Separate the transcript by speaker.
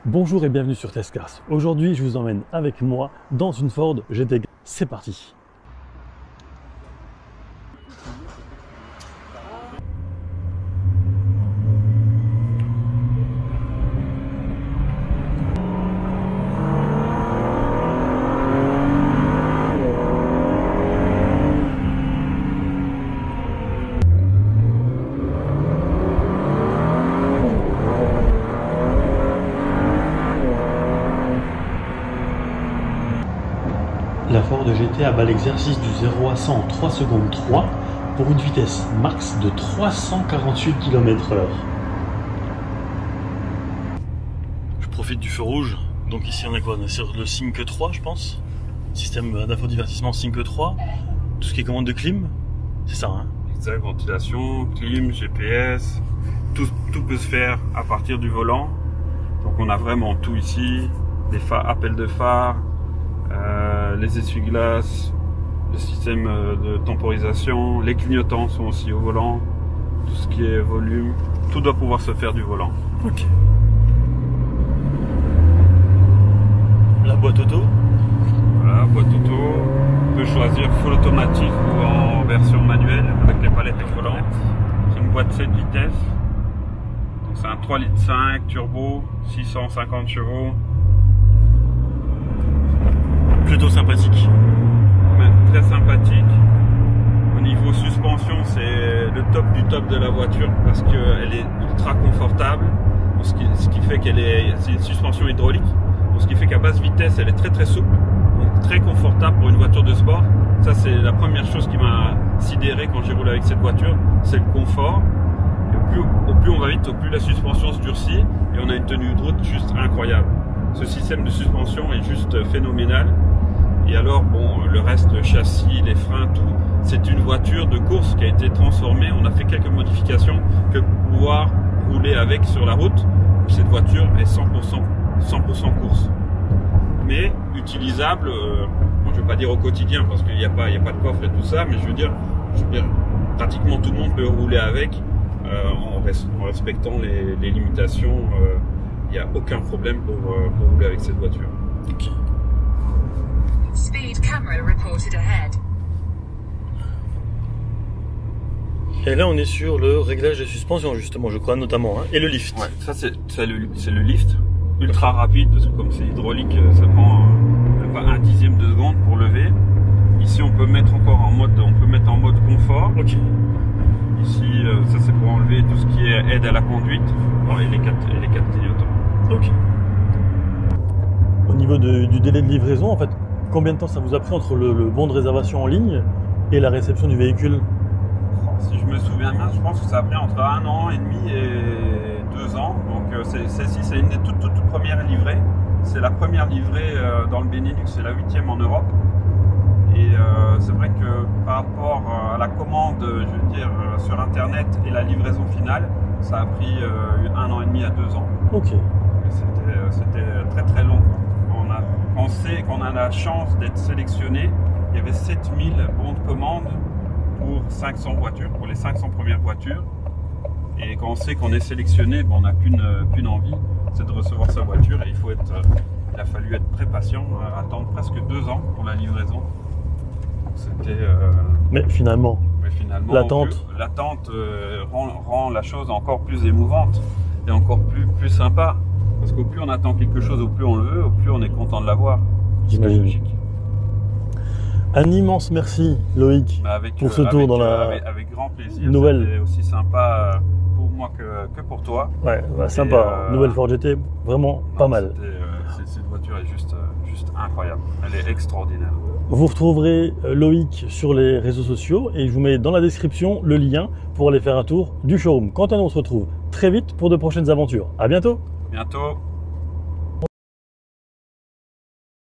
Speaker 1: Bonjour et bienvenue sur Test Cars. Aujourd'hui, je vous emmène avec moi dans une Ford GT. C'est parti. La Ford GT abat l'exercice du 0 à 100 en 3 secondes 3 pour une vitesse max de 348 km/h. Je profite du feu rouge, donc ici on est quoi? On est sur le Sync 3 je pense. Système d'infodivertissement Sync 3. Tout ce qui est commande de clim, c'est ça hein?
Speaker 2: Exact, ventilation, clim, GPS, tout peut se faire à partir du volant. Donc on a vraiment tout ici, des appels de phare, les essuie-glaces, le système de temporisation, les clignotants sont aussi au volant, tout ce qui est volume, tout doit pouvoir se faire du volant.
Speaker 1: Ok. La boîte auto.
Speaker 2: Voilà, boîte auto, on peut choisir full automatique ou en version manuelle avec les palettes au volant. C'est une boîte 7 vitesses, c'est un 3,5 litres turbo, 650 chevaux.
Speaker 1: Plutôt sympathique.
Speaker 2: Très sympathique. Au niveau suspension, c'est le top du top de la voiture parce qu'elle est ultra confortable. Ce qui fait c'est une suspension hydraulique. Ce qui fait qu'à basse vitesse, elle est très souple. Donc très confortable pour une voiture de sport. Ça, c'est la première chose qui m'a sidéré quand j'ai roulé avec cette voiture. C'est le confort. Et au plus on va vite, au plus la suspension se durcit. Et on a une tenue de route juste incroyable. Ce système de suspension est juste phénoménal. Et alors, bon, le reste, le châssis, les freins, tout, c'est une voiture de course qui a été transformée. On a fait quelques modifications que pour pouvoir rouler avec sur la route. Cette voiture est 100% course. Mais utilisable, bon, je ne vais pas dire au quotidien parce qu'il n'y a pas de coffre et tout ça, mais je veux dire pratiquement tout le monde peut rouler avec en respectant les limitations. Il n'y a aucun problème pour rouler avec cette voiture.
Speaker 1: Okay.
Speaker 3: Speed camera reported ahead.
Speaker 1: Et là on est sur le réglage de suspension justement, je crois notamment, hein, et le lift.
Speaker 2: Ouais, ça c'est le lift, ultra rapide parce que comme c'est hydraulique, ça prend pas un dixième de seconde pour lever. Ici on peut mettre encore en mode, confort.
Speaker 1: Ok.
Speaker 2: Ici ça c'est pour enlever tout ce qui est aide à la conduite et les quatre clignotants.
Speaker 1: Ok. Au niveau du délai de livraison, en fait, combien de temps ça vous a pris entre le bon de réservation en ligne et la réception du véhicule?
Speaker 2: Si je me souviens bien, je pense que ça a pris entre 1 an et demi et 2 ans. Donc celle-ci, c'est une des toutes premières livrées. C'est la première livrée dans le Benelux, c'est la 8e en Europe. Et c'est vrai que par rapport à la commande, je veux dire, sur Internet et la livraison finale, ça a pris 1 an et demi à 2 ans.
Speaker 1: Ok.
Speaker 2: C'était très long. On sait qu'on a la chance d'être sélectionné. Il y avait 7000 bons de commande pour 500 voitures, pour les 500 premières voitures. Et quand on sait qu'on est sélectionné, bon, on n'a qu'une envie, c'est de recevoir sa voiture. Et il a fallu être très patient, attendre presque 2 ans pour la livraison.
Speaker 1: Mais finalement l'attente
Speaker 2: rend la chose encore plus émouvante et encore plus sympa. Parce qu'au plus on attend quelque chose, au plus on le veut, au plus on est content de l'avoir.
Speaker 1: J'imagine. Un immense merci Loïc pour ce tour dans la
Speaker 2: avec grand plaisir.
Speaker 1: Nouvelle.
Speaker 2: C'était aussi sympa pour moi que pour toi.
Speaker 1: Ouais, bah, sympa. Nouvelle Ford GT, vraiment pas mal.
Speaker 2: Cette voiture est juste incroyable. Elle est extraordinaire.
Speaker 1: Vous retrouverez Loïc sur les réseaux sociaux et je vous mets dans la description le lien pour aller faire un tour du showroom. Quant à nous, on se retrouve très vite pour de prochaines aventures. À bientôt.
Speaker 2: Bientôt.